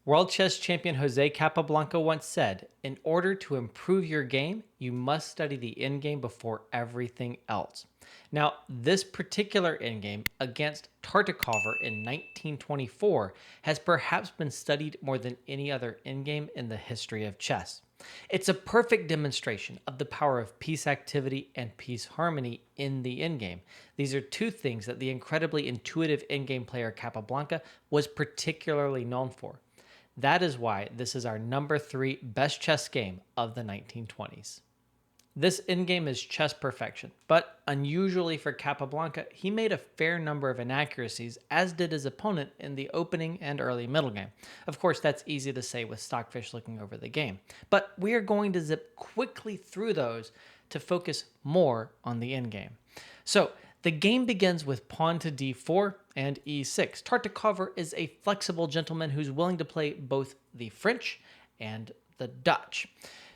World chess champion Jose Capablanca once said, "In order to improve your game, you must study the endgame before everything else." Now, this particular endgame against Tartakower in 1924 has perhaps been studied more than any other endgame in the history of chess. It's a perfect demonstration of the power of piece activity and piece harmony in the endgame. These are two things that the incredibly intuitive endgame player Capablanca was particularly known for. That is why this is our number 3 best chess game of the 1920s. This endgame is chess perfection, but unusually for Capablanca, he made a fair number of inaccuracies, as did his opponent in the opening and early middle game. Of course, that's easy to say with Stockfish looking over the game, but we are going to zip quickly through those to focus more on the endgame. So, the game begins with pawn to d4 and e6. Tartakower is a flexible gentleman who's willing to play both the French and the Dutch.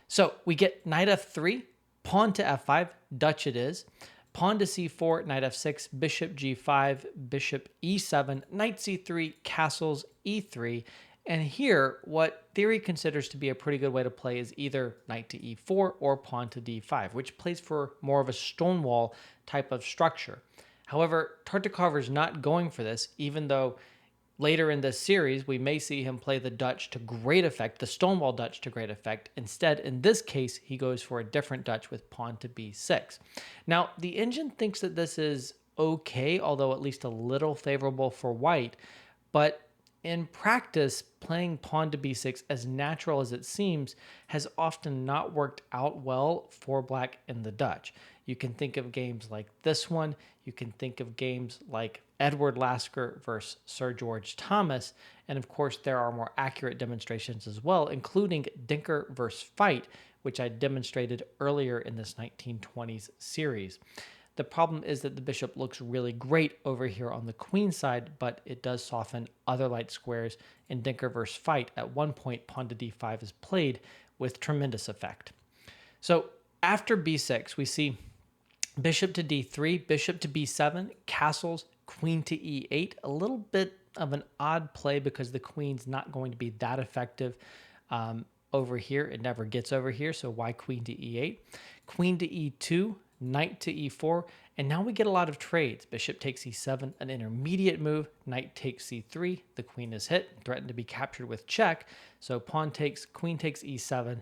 So we get knight f3, pawn to f5, Dutch it is, pawn to c4, knight f6, bishop g5, bishop e7, knight c3, castles e3, and here, what theory considers to be a pretty good way to play is either knight to e4 or pawn to d5, which plays for more of a stonewall type of structure. However, Tartakower is not going for this, even though later in this series, we may see him play the Dutch to great effect, the stonewall Dutch to great effect. Instead, in this case, he goes for a different Dutch with pawn to b6. Now, the engine thinks that this is okay, although at least a little favorable for white, but in practice, playing pawn to b6, as natural as it seems, has often not worked out well for black in the Dutch. You can think of games like this one. You can think of games like Edward Lasker versus Sir George Thomas. And of course, there are more accurate demonstrations as well, including Dinker versus Fight, which I demonstrated earlier in this 1920s series. The problem is that the bishop looks really great over here on the queen side, but it does soften other light squares in Dinker versus Fight. At one point, pawn to d5 is played with tremendous effect. So after b6, we see bishop to d3, bishop to b7, castles, queen to e8. A little bit of an odd play because the queen's not going to be that effective over here. It never gets over here, so why queen to e8? Queen to e2, knight to e4, and now we get a lot of trades. Bishop takes e7, an intermediate move. Knight takes c3, the queen is hit, threatened to be captured with check. So pawn takes, queen takes e7.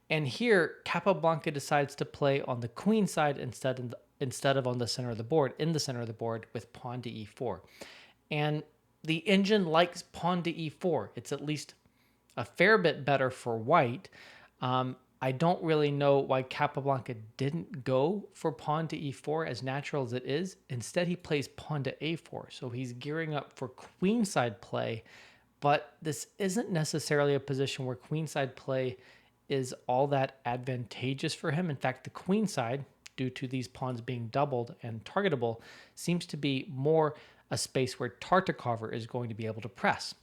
And here, Capablanca decides to play on the queen side instead of on the center of the board, in the center of the board with pawn to e4. And the engine likes pawn to e4. It's at least a fair bit better for white. I don't really know why Capablanca didn't go for pawn to e4, as natural as it is. Instead, he plays pawn to a4. So he's gearing up for queenside play, but this isn't necessarily a position where queenside play is all that advantageous for him. In fact, the queenside, due to these pawns being doubled and targetable, seems to be more a space where Tartakower is going to be able to press.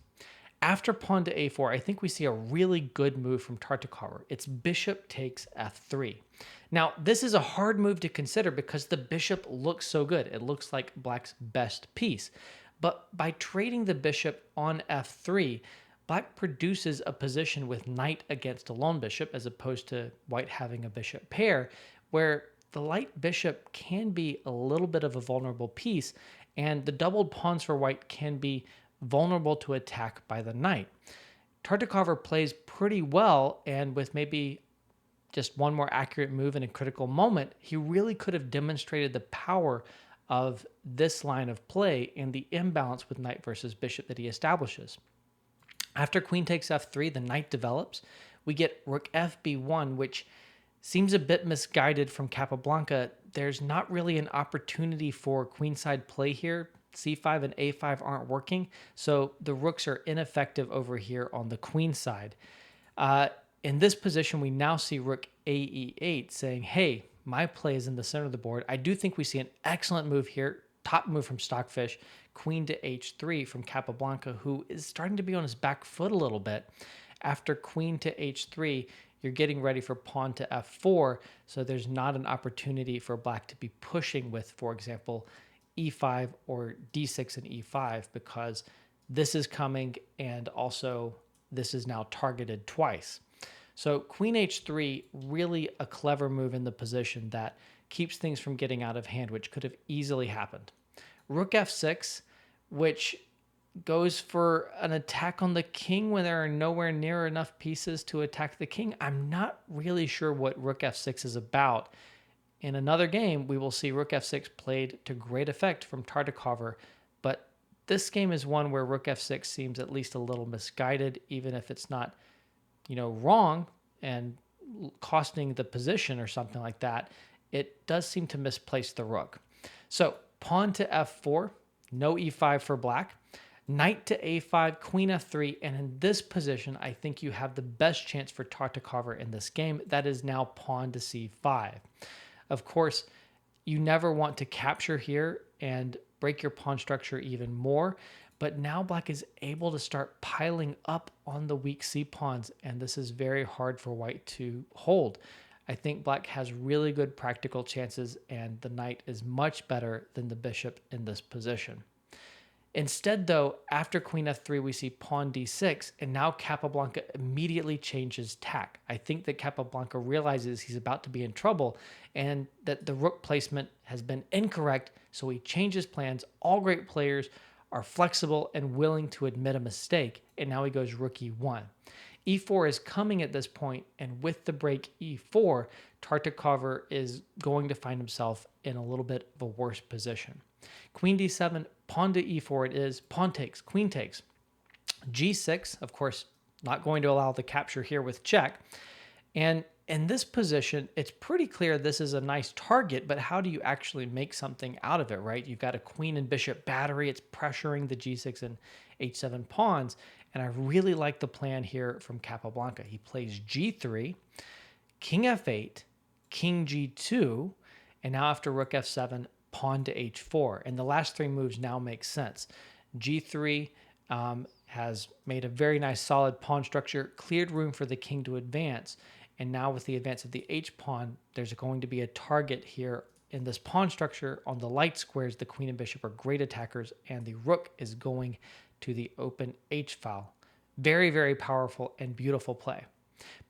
After pawn to a4, I think we see a really good move from Tartakower. It's bishop takes f3. Now, this is a hard move to consider because the bishop looks so good. It looks like black's best piece. But by trading the bishop on f3, black produces a position with knight against a lone bishop, as opposed to white having a bishop pair, where the light bishop can be a little bit of a vulnerable piece, and the doubled pawns for white can be vulnerable to attack by the knight. Tartakower plays pretty well, and with maybe just one more accurate move in a critical moment, he really could have demonstrated the power of this line of play and the imbalance with knight versus bishop that he establishes. After queen takes f3, the knight develops. We get rook fb1, which seems a bit misguided from Capablanca. There's not really an opportunity for queenside play here. c5 and a5 aren't working, so the rooks are ineffective over here on the queen side. In this position, we now see rook ae8 saying, hey, my play is in the center of the board. I do think we see an excellent move here, top move from Stockfish, queen to h3 from Capablanca, who is starting to be on his back foot a little bit. After queen to h3, you're getting ready for pawn to f4, so there's not an opportunity for black to be pushing with, for example, e5 or d6 and e5, because this is coming, and also this is now targeted twice. So queen h3, really a clever move in the position that keeps things from getting out of hand, which could have easily happened. Rook f6, which goes for an attack on the king when there are nowhere near enough pieces to attack the king. I'm not really sure what rook f6 is about. In another game, we will see rook f6 played to great effect from Tartakower, but this game is one where rook f6 seems at least a little misguided, even if it's not, wrong and costing the position or something like that. It does seem to misplace the rook. So pawn to f4, no e5 for black. Knight to a5, queen f3, and in this position, I think you have the best chance for Tartakower in this game. That is now pawn to c5. Of course, you never want to capture here and break your pawn structure even more, but now black is able to start piling up on the weak c-pawns, and this is very hard for white to hold. I think black has really good practical chances, and the knight is much better than the bishop in this position. Instead, though, after queen f3, we see pawn d6, and now Capablanca immediately changes tack. I think that Capablanca realizes he's about to be in trouble and that the rook placement has been incorrect, so he changes plans. All great players are flexible and willing to admit a mistake, and now he goes rook e1. e4 is coming at this point, and with the break e4, Tartakower is going to find himself in a little bit of a worse position. Queen d7, pawn to e4 it is, pawn takes, queen takes. g6, of course, not going to allow the capture here with check. And in this position, it's pretty clear this is a nice target, but how do you actually make something out of it, right? You've got a queen and bishop battery. It's pressuring the g6 and h7 pawns. And I really like the plan here from Capablanca. He plays g3, king f8, king g2, and now after rook f7, pawn to h4. And the last three moves now make sense. g3 has made a very nice solid pawn structure, cleared room for the king to advance. And now with the advance of the h-pawn, there's going to be a target here in this pawn structure. On the light squares, the queen and bishop are great attackers, and the rook is going to the open h-file. Very, very powerful and beautiful play.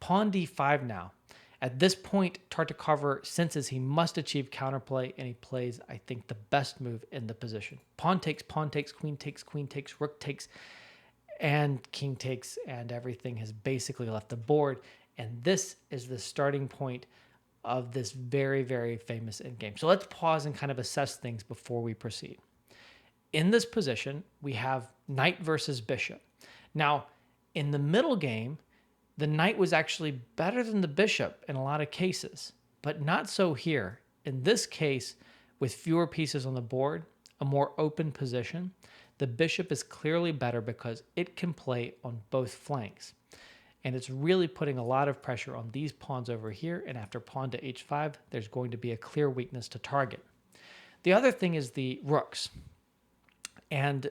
Pawn d5 now. At this point, Tartakower senses he must achieve counterplay, and he plays, I think, the best move in the position. Pawn takes, queen takes, rook takes, and king takes, and everything has basically left the board. And this is the starting point of this very, very famous endgame. So let's pause and kind of assess things before we proceed. In this position, we have knight versus bishop. Now, in the middle game, the knight was actually better than the bishop in a lot of cases, but not so here. In this case, with fewer pieces on the board, a more open position, the bishop is clearly better because it can play on both flanks. And it's really putting a lot of pressure on these pawns over here, and after pawn to h5, there's going to be a clear weakness to target. The other thing is the rooks. And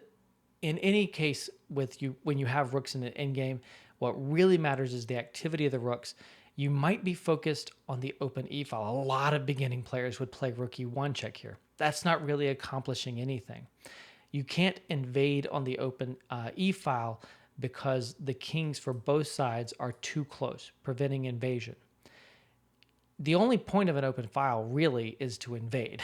in any case, when you have rooks in an endgame, what really matters is the activity of the rooks. You might be focused on the open e-file. A lot of beginning players would play rook e1 check here. That's not really accomplishing anything. You can't invade on the open e-file because the kings for both sides are too close, preventing invasion. The only point of an open file really is to invade.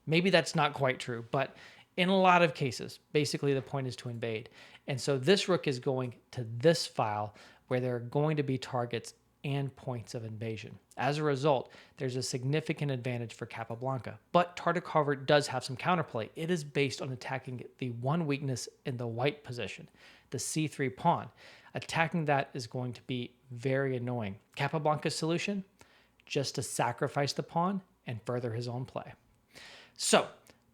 Maybe that's not quite true, but in a lot of cases, basically the point is to invade. And so this rook is going to this file where there are going to be targets and points of invasion. As a result, there's a significant advantage for Capablanca. But Tartakower does have some counterplay. It is based on attacking the one weakness in the white position, the c3 pawn. Attacking that is going to be very annoying. Capablanca's solution? Just to sacrifice the pawn and further his own play. So,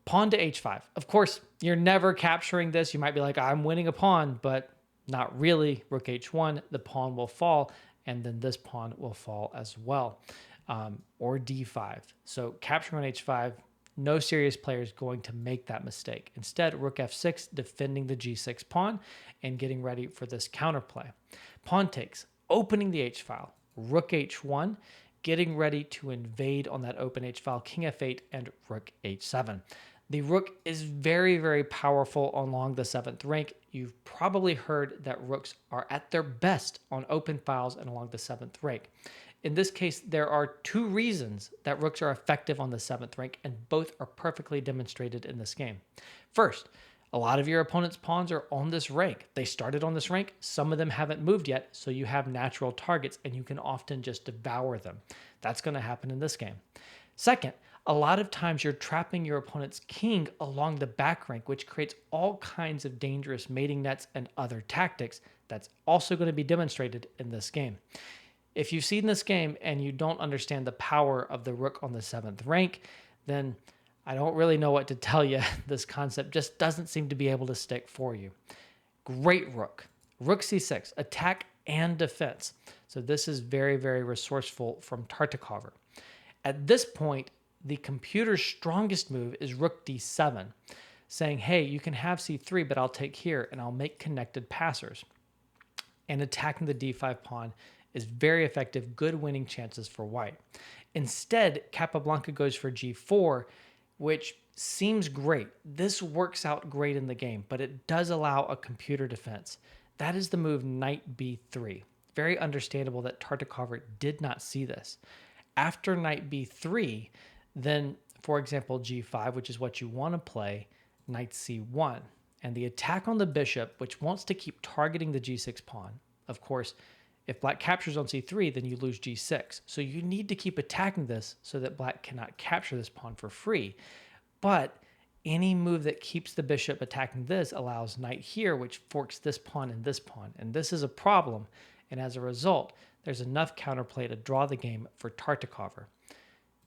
pawn to h5. Of course, you're never capturing this. You might be like, I'm winning a pawn, but not really. Rook h1, the pawn will fall, and then this pawn will fall as well, or d5. So capturing on h5, no serious player is going to make that mistake. Instead, rook f6, defending the g6 pawn and getting ready for this counterplay. Pawn takes, opening the h-file. Rook h1, getting ready to invade on that open h-file, king f8, and rook h7. The rook is very, very powerful along the 7th rank. You've probably heard that rooks are at their best on open files and along the 7th rank. In this case, there are 2 reasons that rooks are effective on the 7th rank, and both are perfectly demonstrated in this game. First, a lot of your opponent's pawns are on this rank. They started on this rank. Some of them haven't moved yet, so you have natural targets, and you can often just devour them. That's going to happen in this game. Second, a lot of times you're trapping your opponent's king along the back rank, which creates all kinds of dangerous mating nets and other tactics. That's also going to be demonstrated in this game. If you've seen this game and you don't understand the power of the rook on the 7th rank, then I don't really know what to tell you. This concept just doesn't seem to be able to stick for you. Great rook. Rook c6, attack and defense. So this is very, very resourceful from Tartakower. At this point, the computer's strongest move is rook d7, saying, hey, you can have c3, but I'll take here and I'll make connected passers. And attacking the d5 pawn is very effective, good winning chances for white. Instead, Capablanca goes for g4, which seems great. This works out great in the game, but it does allow a computer defense. That is the move knight b3. Very understandable that Tartakower did not see this. After knight b3, then, for example, g5, which is what you want to play, knight c1. And the attack on the bishop, which wants to keep targeting the g6 pawn. Of course, if black captures on c3, then you lose g6. So you need to keep attacking this so that black cannot capture this pawn for free. But any move that keeps the bishop attacking this allows knight here, which forks this pawn and this pawn. And this is a problem. And as a result, there's enough counterplay to draw the game for Tartakower.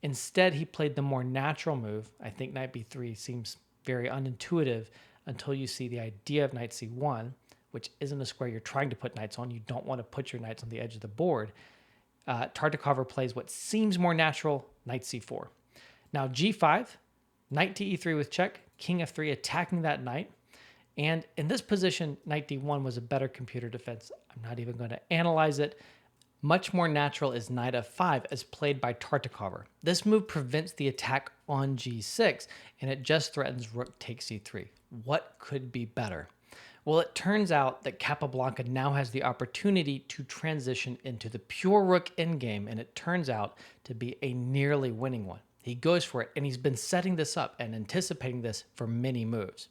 Instead, he played the more natural move. I think knight b3 seems very unintuitive until you see the idea of knight c1, which isn't a square you're trying to put knights on. You don't want to put your knights on the edge of the board. Tartakower plays what seems more natural, knight c4. Now g5, knight to e3 with check, king f3 attacking that knight. And in this position, knight d1 was a better computer defense. I'm not even going to analyze it. Much more natural is knight f5 as played by Tartakower. This move prevents the attack on g6, and it just threatens rook takes c3. What could be better? Well, it turns out that Capablanca now has the opportunity to transition into the pure rook endgame, and it turns out to be a nearly winning one. He goes for it, and he's been setting this up and anticipating this for many moves.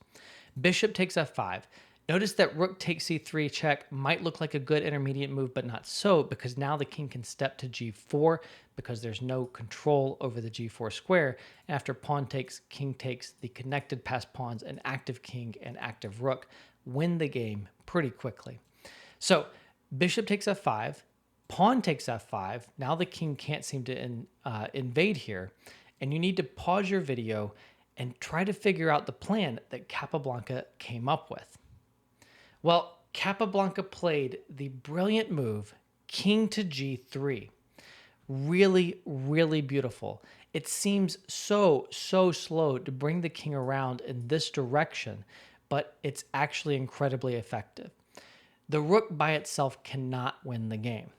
Bishop takes f5. Notice that rook takes c3 check might look like a good intermediate move, but not so, because now the king can step to g4 because there's no control over the g4 square. After pawn takes, king takes, the connected pass pawns, an active king and active rook win the game pretty quickly. So bishop takes f5, pawn takes f5. Now the king can't seem to invade here, and you need to pause your video and try to figure out the plan that Capablanca came up with. Well, Capablanca played the brilliant move, king to g3. Really, really beautiful. It seems so slow to bring the king around in this direction, but it's actually incredibly effective. The rook by itself cannot win the game.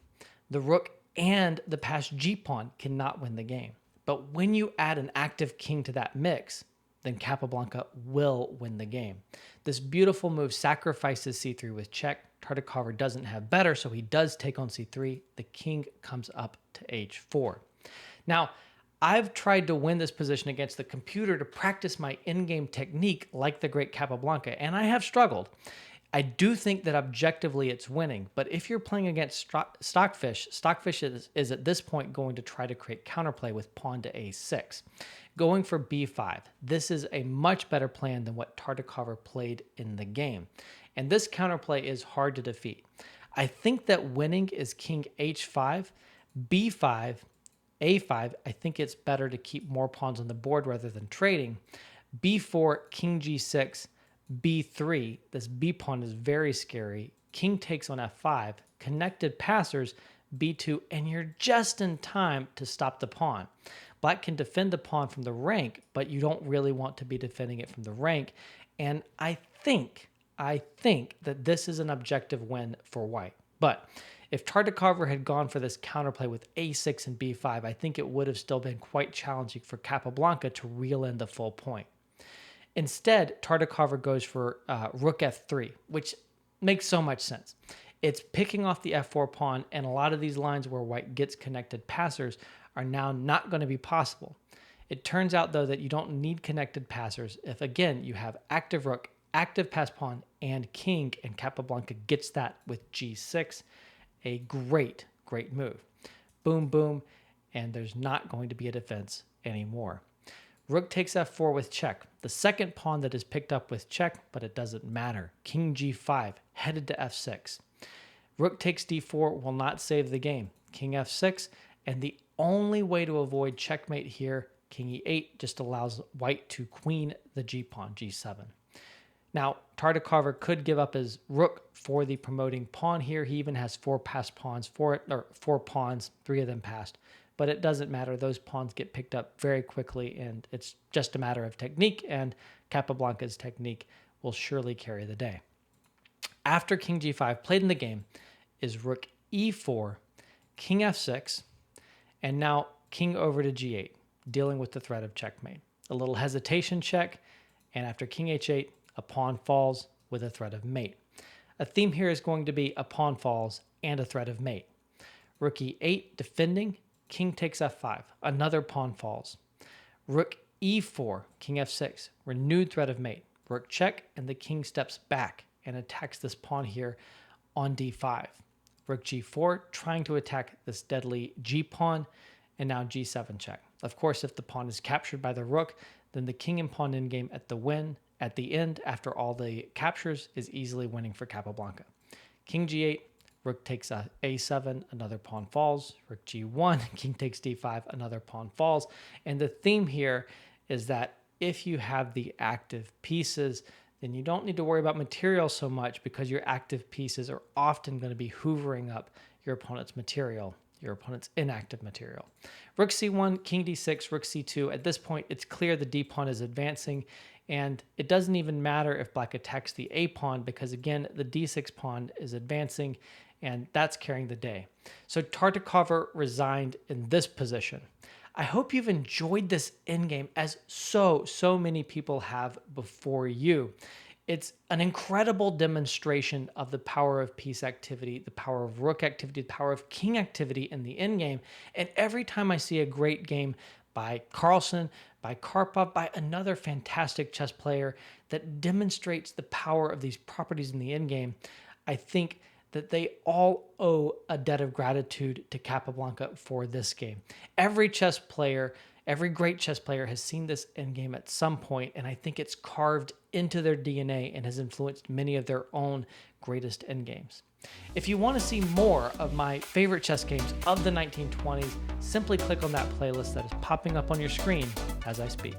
The rook and the passed g-pawn cannot win the game. But when you add an active king to that mix, then Capablanca will win the game. This beautiful move sacrifices c3 with check. Tartakower doesn't have better, so he does take on c3. The king comes up to h4. Now, I've tried to win this position against the computer to practice my in-game technique like the great Capablanca, and I have struggled. I do think that objectively it's winning, but if you're playing against Stockfish, Stockfish is at this point going to try to create counterplay with pawn to a6. Going for b5. This is a much better plan than what Tartakower played in the game. And this counterplay is hard to defeat. I think that winning is king h5, b5, a5. I think it's better to keep more pawns on the board rather than trading. b4, king g6, b3. This b pawn is very scary. King takes on f5, connected passers, b2, and you're just in time to stop the pawn. Black can defend the pawn from the rank, but you don't really want to be defending it from the rank. And I think that this is an objective win for white. But if Tartakower had gone for this counterplay with a6 and b5, I think it would have still been quite challenging for Capablanca to reel in the full point. Instead, Tartakower goes for rook f3, which makes so much sense. It's picking off the f4 pawn, and a lot of these lines where white gets connected passers are now not going to be possible. It turns out, though, that you don't need connected passers if, again, you have active rook, active pass pawn, and king, and Capablanca gets that with g6. A great, great move. Boom, boom, and there's not going to be a defense anymore. Rook takes f4 with check. The second pawn that is picked up with check, but it doesn't matter. King g5, headed to f6. Rook takes d4 will not save the game. King f6, and the only way to avoid checkmate here, king e8, just allows white to queen the g-pawn, g7. Now, Tartakower could give up his rook for the promoting pawn here. He even has 4 passed pawns for it, or 4 pawns, 3 of them passed. But it doesn't matter. Those pawns get picked up very quickly, and it's just a matter of technique, and Capablanca's technique will surely carry the day. After king g5, played in the game, is rook e4, king f6, and now king over to g8, dealing with the threat of checkmate. A little hesitation check, and after king h8, a pawn falls with a threat of mate. A theme here is going to be a pawn falls and a threat of mate. Rook e8, defending, king takes f5, another pawn falls. Rook e4, king f6, renewed threat of mate. Rook check, and the king steps back and attacks this pawn here on d5. Rook g4, trying to attack this deadly g-pawn, and now g7 check. Of course, if the pawn is captured by the rook, then the king and pawn endgame at the end, after all the captures, is easily winning for Capablanca. King g8, rook takes a7, another pawn falls. Rook g1, king takes d5, another pawn falls. And the theme here is that if you have the active pieces, then you don't need to worry about material so much, because your active pieces are often going to be hoovering up your opponent's material, your opponent's inactive material. Rook c1, king d6, rook c2. At this point, it's clear the d pawn is advancing, and it doesn't even matter if black attacks the a pawn, because again, the d6 pawn is advancing, and that's carrying the day. So Tartakower resigned in this position. I hope you've enjoyed this endgame, as so many people have before you. It's an incredible demonstration of the power of piece activity, the power of rook activity, the power of king activity in the endgame. And every time I see a great game by Carlsen, by Karpov, by another fantastic chess player that demonstrates the power of these properties in the endgame, I think that they all owe a debt of gratitude to Capablanca for this game. Every chess player, every great chess player has seen this endgame at some point, and I think it's carved into their DNA and has influenced many of their own greatest endgames. If you want to see more of my favorite chess games of the 1920s, simply click on that playlist that is popping up on your screen as I speak.